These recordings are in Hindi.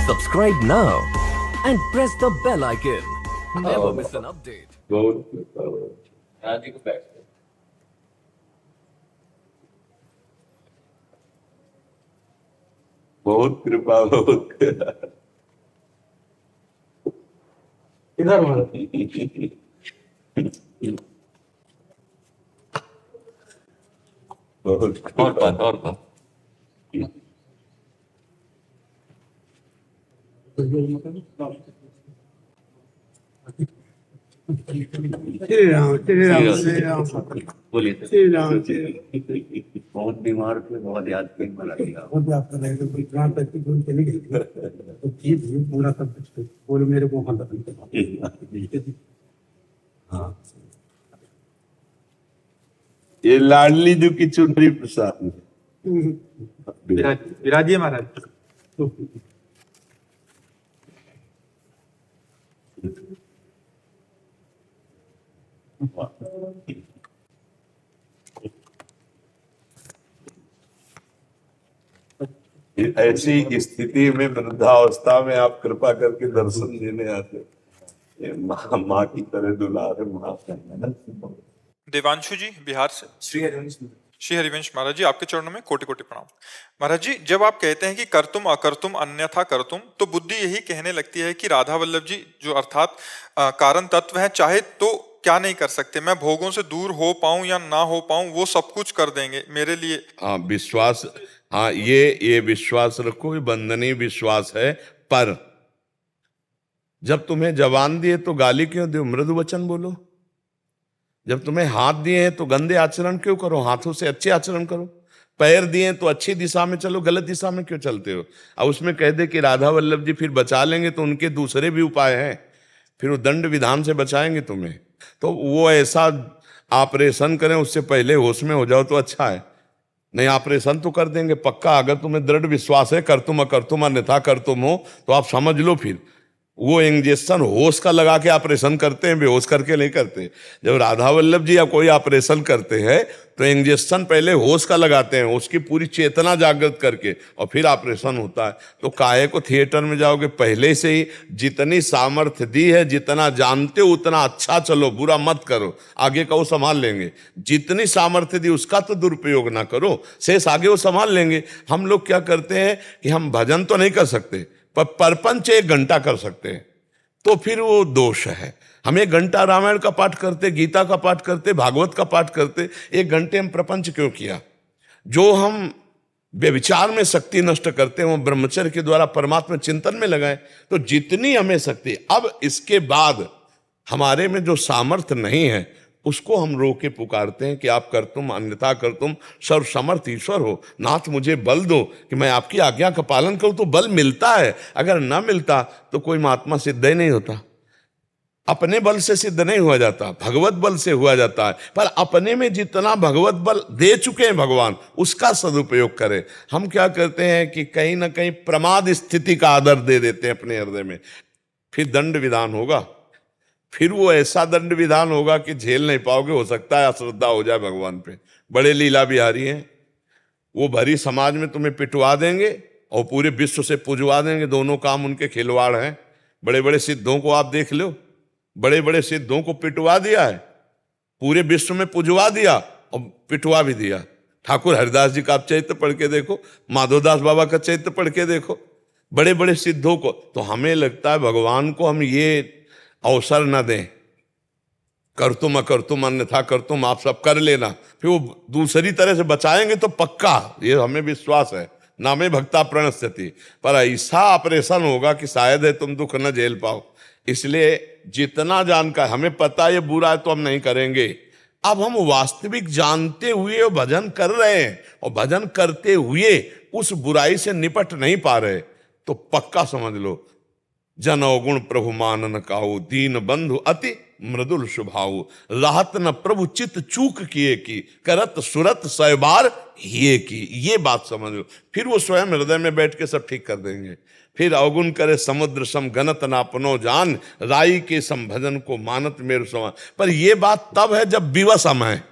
Subscribe now and press the bell icon. Never miss an update. बहुत कृपा बहुत इधर मारो। बहुत और बात और बात श्री राम श्री राम श्री राम बोलिए श्री राम श्री राम। बहुत बीमार थे, बहुत याद पे बना दिया। बहुत याद कर रहे थे, कोई प्राण तक की भूल चली गई थी। तो ठीक है, पूरा सब कुछ बोलो मेरे को हाँ हाँ ये लाडली जी की चुनरी प्रसाद विराजिए महाराज। ऐसी स्थिति में वृद्धावस्था में आप कृपा करके दर्शन देने आते, ये माँ की तरह दुलारे माँ। देवांशु जी बिहार से। श्री हरिवंश महाराज जी, आपके चरणों में कोटि कोटि प्रणाम। महाराज जी, जब आप कहते हैं कि कर्तुम अकर्तुम अन्यथा कर्तुम, तो बुद्धि यही कहने लगती है कि राधा वल्लभ जी जो अर्थात कारण तत्व है, चाहे तो क्या नहीं कर सकते, मैं भोगों से दूर हो पाऊं या ना हो पाऊं, वो सब कुछ कर देंगे मेरे लिए। हाँ विश्वास, हाँ ये विश्वास रखो, ये बंधनीय विश्वास है। पर जब तुम्हें जबान दिए तो गाली क्यों दो, मृदु वचन बोलो। जब तुम्हें हाथ दिए हैं तो गंदे आचरण क्यों करो, हाथों से अच्छे आचरण करो। पैर दिए तो अच्छी दिशा में चलो, गलत दिशा में क्यों चलते हो। अब उसमें कह दे कि राधा वल्लभ जी फिर बचा लेंगे, तो उनके दूसरे भी उपाय हैं, फिर वो दंड विधान से बचाएंगे तुम्हें। तो वो ऐसा ऑपरेशन करें उससे पहले होश में हो जाओ तो अच्छा है। नहीं, ऑपरेशन तो कर देंगे पक्का। अगर तुम्हें दृढ़ विश्वास है कर्तुम अकर्तुम अन्यथा कर्तुम हो, तो आप समझ लो फिर वो इंजेक्शन होश का लगा के ऑपरेशन करते हैं, बेहोश करके नहीं करते। जब राधा वल्लभ जी या कोई ऑपरेशन करते हैं तो इंजेक्शन पहले होश का लगाते हैं, उसकी पूरी चेतना जागृत करके, और फिर ऑपरेशन होता है। तो काहे को थिएटर में जाओगे, पहले से ही जितनी सामर्थ्य दी है, जितना जानते हो उतना अच्छा चलो, बुरा मत करो, आगे का वो संभाल लेंगे। जितनी सामर्थ्य दी उसका तो दुरुपयोग ना करो, शेष आगे वो संभाल लेंगे। हम लोग क्या करते हैं कि हम भजन तो नहीं कर सकते पर परपंच 1 घंटा कर सकते हैं, तो फिर वो दोष है। हम 1 घंटा रामायण का पाठ करते, गीता का पाठ करते, भागवत का पाठ करते, 1 घंटे हम प्रपंच क्यों किया। जो हम व्यभिचार में शक्ति नष्ट करते हैं वो ब्रह्मचर्य के द्वारा परमात्मा चिंतन में लगाएं। तो जितनी हमें शक्ति, अब इसके बाद हमारे में जो सामर्थ्य नहीं है उसको हम रो के पुकारते हैं कि आप कर्तुम अन्यथा कर्तुम सर्व समर्थ ईश्वर हो, नाथ मुझे बल दो कि मैं आपकी आज्ञा का पालन करूं। तो बल मिलता है, अगर ना मिलता तो कोई महात्मा सिद्ध ही नहीं होता। अपने बल से सिद्ध नहीं हुआ जाता, भगवत बल से हुआ जाता है। पर अपने में जितना भगवत बल दे चुके हैं भगवान, उसका सदुपयोग करें। हम क्या करते हैं कि कहीं ना कहीं प्रमाद स्थिति का आदर दे देते हैं अपने हृदय में, फिर दंड विधान होगा। फिर वो ऐसा दंड विधान होगा कि झेल नहीं पाओगे। हो सकता है अश्रद्धा हो जाए भगवान पे। बड़े लीला बिहारी हैं, वो भरी समाज में तुम्हें पिटवा देंगे और पूरे विश्व से पुजवा देंगे। दोनों काम उनके खिलवाड़ हैं। बड़े बड़े सिद्धों को आप देख लो, बड़े बड़े सिद्धों को पिटवा दिया है, पूरे विश्व में पुजवा दिया और पिटवा भी दिया। ठाकुर हरिदास जी का आप चरित्र पढ़ के देखो, माधवदास बाबा का चरित्र पढ़ के देखो, बड़े बड़े सिद्धों को। तो हमें लगता है भगवान को हम ये अवसर न दें, कर्तुम अकर्तुम अन्यथा कर्तुम आप सब कर लेना, फिर वो दूसरी तरह से बचाएंगे तो पक्का, ये हमें विश्वास है। नामे भक्ता प्रणश्यति, पर ऐसा ऑपरेशन होगा कि शायद है तुम दुख न झेल पाओ। इसलिए जितना जानकर, हमें पता ये बुरा है तो हम नहीं करेंगे। अब हम वास्तविक जानते हुए भजन कर रहे हैं और भजन करते हुए उस बुराई से निपट नहीं पा रहे, तो पक्का समझ लो जन अवगुण प्रभु मानन काऊ, दीन बंधु अति मृदुल स्वभाव, राहत न प्रभु चित चूक किए की, करत सुरत सयबार ये की। ये बात समझ लो, फिर वो स्वयं हृदय में बैठ के सब ठीक कर देंगे। फिर अवगुण करे समुद्र सम गनत ना अपनो जान, राई के सम भजन को मानत मेरु समान। पर ये बात तब है जब विवश हम हैं।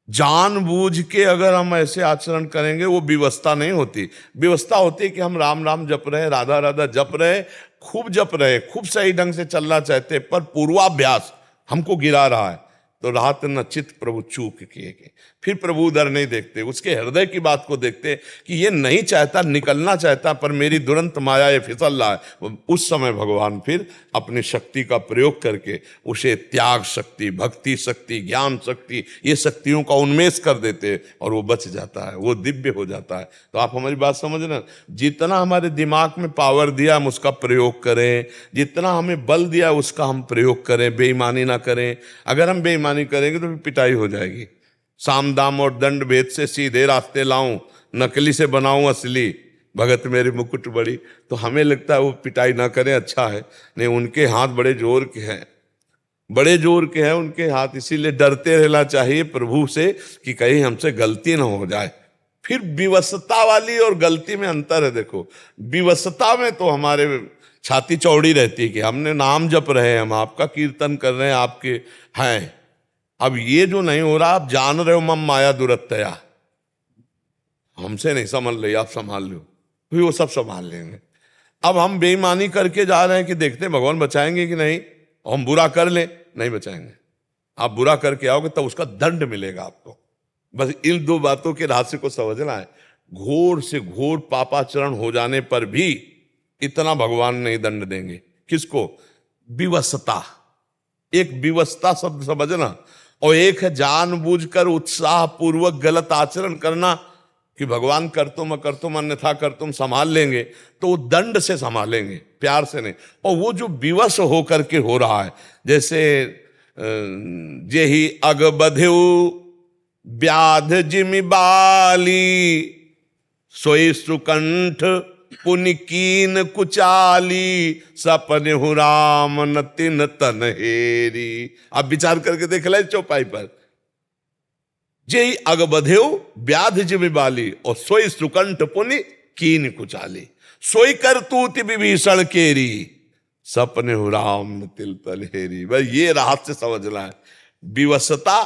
जानबूझ के अगर हम ऐसे आचरण करेंगे वो विवस्ता नहीं होती। विवस्ता होती है कि हम राम राम जप रहे, राधा राधा जप रहे, खूब जप रहे, खूब सही ढंग से चलना चाहते, पर पूर्वाभ्यास हमको गिरा रहा है। तो रात न चित प्रभु चूक किए के, फिर प्रभु उधर नहीं देखते, उसके हृदय की बात को देखते कि ये नहीं चाहता, निकलना चाहता, पर मेरी दुरंत माया ये फिसल रहा है। उस समय भगवान फिर अपनी शक्ति का प्रयोग करके उसे त्याग शक्ति, भक्ति शक्ति, ज्ञान शक्ति, ये शक्तियों का उन्मेष कर देते और वो बच जाता है, वो दिव्य हो जाता है। तो आप हमारी बात समझ रहे हैं, जितना हमारे दिमाग में पावर दिया हम उसका प्रयोग करें, जितना हमें बल दिया उसका हम प्रयोग करें, बेईमानी ना करें। अगर हम बेईमानी करेंगे तो फिर पिटाई हो जाएगी। साम दाम और दंड भेद से सीधे रास्ते लाऊं, नकली से बनाऊं असली, भगत मेरे मुकुट बड़ी। तो हमें लगता है वो पिटाई ना करें, अच्छा है। नहीं, उनके हाथ बड़े जोर के हैं, बड़े जोर के हैं उनके हाथ, इसीलिए डरते रहना चाहिए प्रभु से कि कहीं हमसे गलती ना हो जाए। फिर विवशता वाली और गलती में अंतर है। देखो, विवशता में तो हमारे छाती चौड़ी रहती है कि हमने नाम जप रहे हैं, हम आपका कीर्तन कर रहे हैं, आपके हैं। अब ये जो नहीं हो रहा, आप जान रहे हो मम माया दुरत्तया, हमसे नहीं समझ रही, आप संभाल लो, फिर वो सब संभाल लेंगे। अब हम बेईमानी करके जा रहे हैं कि देखते हैं भगवान बचाएंगे कि नहीं, हम बुरा कर लें, नहीं बचाएंगे। आप बुरा करके आओगे तब उसका दंड मिलेगा आपको। बस इन दो बातों के रहस्य को समझना है। घोर से घोर पापाचरण हो जाने पर भी इतना भगवान नहीं दंड देंगे। किसको? विवशता। एक विवशता शब्द समझना, और एक है जानबूझकर उत्साह पूर्वक गलत आचरण करना कि भगवान कर तुम अन्यथा कर तुम संभाल लेंगे, तो वो दंड से संभालेंगे, प्यार से नहीं। और वो जो विवश होकर के हो रहा है, जैसे जेहि अग बध्यु व्याध जिमि बाली, सोई सुकंठ पुनि कीन कुचाली, सपने हु राम न तिन तन हेरी। आप विचार करके देख ले चौपाई पर, जेहि अग बध्यु व्याध जिमि बाली, और सोई सुकंठ पुनि कीन कुचाली, सोई कर तूति विभीषण केरी, सपने हु राम न तिल तन हेरी। भाई ये राहत से समझना है, विवशता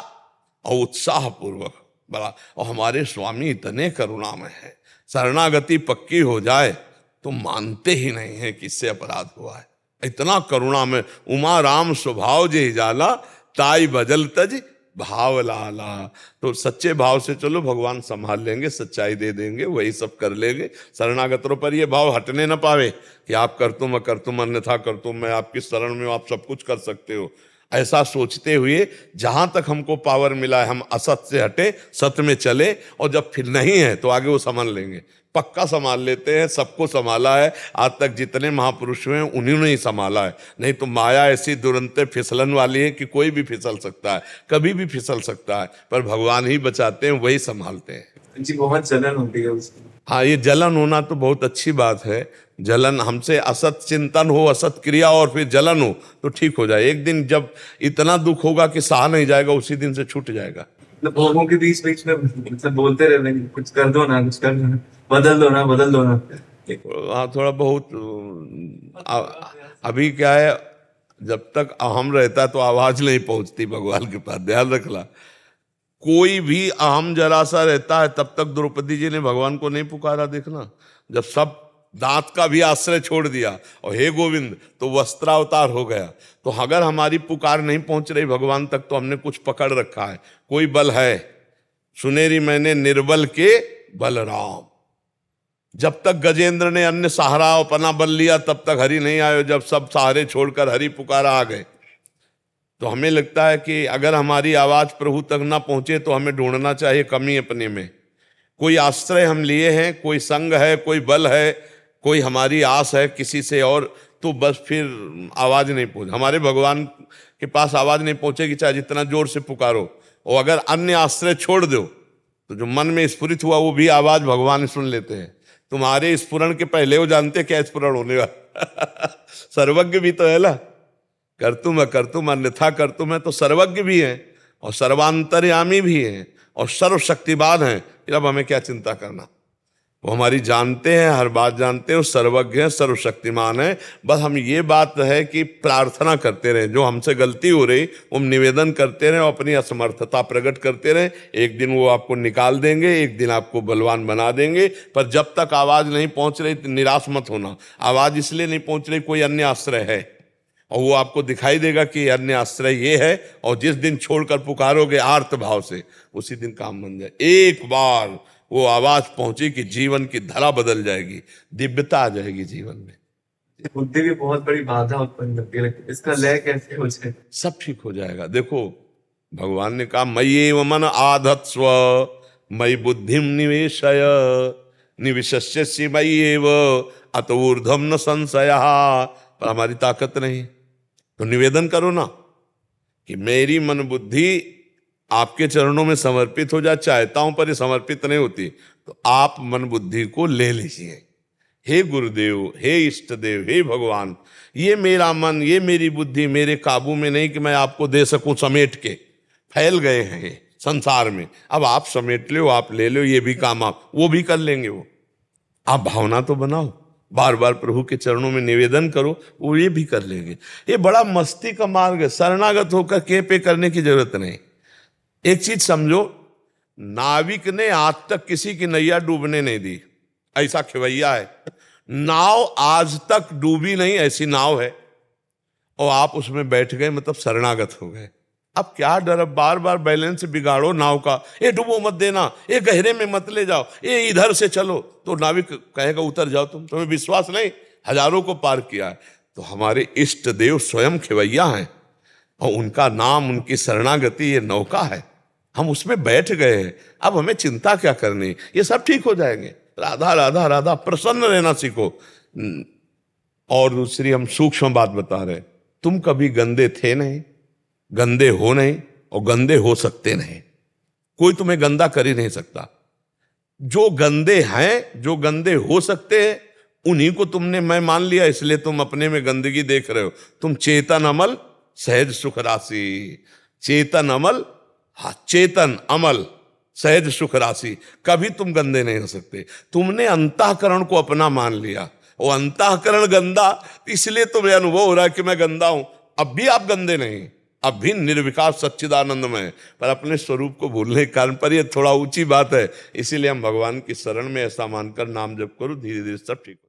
और उत्साह पूर्वक बड़ा। और हमारे स्वामी इतने करुणामय है, शरणागति पक्की हो जाए तो मानते ही नहीं है कि इससे अपराध हुआ है। इतना करुणा में उमा राम स्वभाव जे जाला, ताई बजल तज भाव लाला। तो सच्चे भाव से चलो, भगवान संभाल लेंगे, सच्चाई दे देंगे, वही सब कर लेंगे। शरणागतों पर ये भाव हटने न पावे कि आप कर तुम अन्यथा कर तुम, मैं आपकी शरण में, आप सब कुछ कर सकते हो। ऐसा सोचते हुए जहां तक हमको पावर मिला है हम असत से हटे, सत्य में चले, और जब फिर नहीं है तो आगे वो संभाल लेंगे। पक्का संभाल लेते हैं, सबको संभाला है आज तक, जितने महापुरुष हुए हैं उन्होंने ही संभाला है। नहीं तो माया ऐसी दुरंते फिसलन वाली है कि कोई भी फिसल सकता है, कभी भी फिसल सकता है, पर भगवान ही बचाते हैं, वही संभालते हैं। जी, बहुत जलन होती है उसकी। हाँ, ये जलन होना तो बहुत अच्छी बात है। जलन, हमसे असत चिंतन हो, असत क्रिया, और फिर जलन हो तो ठीक हो जाए। एक दिन जब इतना दुख होगा कि सहा नहीं जाएगा, उसी दिन से छूट जाएगा। लोगों के बीच बीच में मतलब बोलते रहते हैं, कुछ कर दो ना, कुछ कर दो ना, बदल दो ना, बदल दो ना। हाँ, थोड़ा बहुत अभी क्या है, जब तक अहम रहता तो आवाज नहीं पहुंचती भगवान के पास, ध्यान रखना। कोई भी अहम जरा सा रहता है तब तक द्रौपदी जी ने भगवान को नहीं पुकारा, देखना। जब सब दांत का भी आश्रय छोड़ दिया और हे गोविंद, तो वस्त्रावतार हो गया। तो अगर हमारी पुकार नहीं पहुंच रही भगवान तक तो हमने कुछ पकड़ रखा है, कोई बल है। सुनेरी मैंने निर्बल के बलराम। जब तक गजेंद्र ने अन्य सहारा अपना बल लिया तब तक हरि नहीं आए। जब सब सहारे छोड़कर हरि पुकारा आ गए, तो हमें लगता है कि अगर हमारी आवाज प्रभु तक ना पहुंचे तो हमें ढूंढना चाहिए कमी अपने में। कोई आश्रय हम लिए हैं, कोई संग है, कोई बल है, कोई हमारी आस है किसी से, और तो बस फिर आवाज नहीं पहुंच, हमारे भगवान के पास आवाज नहीं पहुंचेगी, चाहे जितना जोर से पुकारो। और अगर अन्य आश्रय छोड़ दो तो जो मन में स्फुरित हुआ वो भी आवाज भगवान सुन लेते हैं। तुम्हारे स्फुरण के पहले वो जानते क्या स्फुरण होने वाला। सर्वज्ञ भी तो है ना, कर्तुम अकर्तुम अन्यथा कर्तुम है, तो सर्वज्ञ भी है और सर्वांतर्यामी भी है और सर्वशक्तिवान है। फिर अब हमें क्या चिंता करना। वो हमारी जानते हैं, हर बात जानते हैं, वो सर्वज्ञ हैं, सर्वशक्तिमान है। बस हम ये बात है कि प्रार्थना करते रहे, जो हमसे गलती हो रही हम निवेदन करते रहे और अपनी असमर्थता प्रकट करते रहे। एक दिन वो आपको निकाल देंगे, एक दिन आपको बलवान बना देंगे। पर जब तक आवाज नहीं पहुंच रही तो निराश मत होना। आवाज इसलिए नहीं पहुंच रही, कोई अन्य आश्रय है और वो आपको दिखाई देगा कि अन्य आश्रय ये है। और जिस दिन छोड़कर पुकारोगे आर्त भाव से, उसी दिन काम बन जाए। एक बार वो आवाज पहुंची कि जीवन की धरा बदल जाएगी, दिव्यता आ जाएगी जीवन में। बुद्धि भी बहुत बड़ी बाधा उत्पन्न करती है, इसका लय कैसे हो जाए? सब ठीक हो जाएगा। देखो भगवान ने कहा मय्येव मन आधत्स्व मयि बुद्धिम निवेशय निविशस्यसि मय्येव अत ऊर्ध्वं न संशयः। पर हमारी ताकत नहीं, तो निवेदन करो ना कि मेरी मन बुद्धि आपके चरणों में समर्पित हो जाए। चाहता हूं पर ये समर्पित नहीं होती, तो आप मन बुद्धि को ले लीजिए। हे गुरुदेव, हे इष्ट देव, हे भगवान, ये मेरा मन, ये मेरी बुद्धि मेरे काबू में नहीं कि मैं आपको दे सकूं समेट के। फैल गए हैं ये संसार में, अब आप समेट लो, आप ले लो, ये भी काम आप वो भी कर लेंगे। वो आप भावना तो बनाओ, बार बार प्रभु के चरणों में निवेदन करो, वो ये भी कर लेंगे। ये बड़ा मस्ती का मार्ग है, शरणागत होकर के पे करने की जरूरत नहीं। एक चीज समझो, नाविक ने आज तक किसी की नैया डूबने नहीं दी, ऐसा खिवैया है। नाव आज तक डूबी नहीं, ऐसी नाव है, और आप उसमें बैठ गए मतलब शरणागत हो गए। अब क्या डर, अब बार बार बैलेंस बिगाड़ो नाव का, ये डूबो मत देना, ये गहरे में मत ले जाओ, ये इधर से चलो, तो नाविक कहेगा उतर जाओ। तुम्हें विश्वास नहीं, हजारों को पार किया है। तो हमारे इष्ट देव स्वयं खिवैया हैं और उनका नाम, उनकी शरणागति ये नौका है, हम उसमें बैठ गए हैं। अब हमें चिंता क्या करनी, ये सब ठीक हो जाएंगे। राधा राधा राधा, प्रसन्न रहना सीखो। और दूसरी हम सूक्ष्म बात बता रहे, तुम कभी गंदे थे नहीं, गंदे हो नहीं और गंदे हो सकते नहीं। कोई तुम्हें गंदा कर ही नहीं सकता। जो गंदे हैं, जो गंदे हो सकते हैं, उन्हीं को तुमने मैं मान लिया, इसलिए तुम अपने में गंदगी देख रहे हो। तुम चेतन अमल सहज सुख राशि, चेतन अमल, हाँ चेतन अमल सहज सुख राशि, कभी तुम गंदे नहीं हो सकते। तुमने अंतःकरण को अपना मान लिया, वो अंतःकरण गंदा, इसलिए तुम्हें अनुभव हो रहा है कि मैं गंदा हूं। अब भी आप गंदे नहीं, अब भी निर्विकार सच्चिदानंद में, पर अपने स्वरूप को भूलने के कारण पर यह थोड़ा ऊंची बात है। इसीलिए हम भगवान की शरण में ऐसा मानकर नाम जप करो, धीरे धीरे सब ठीक हो।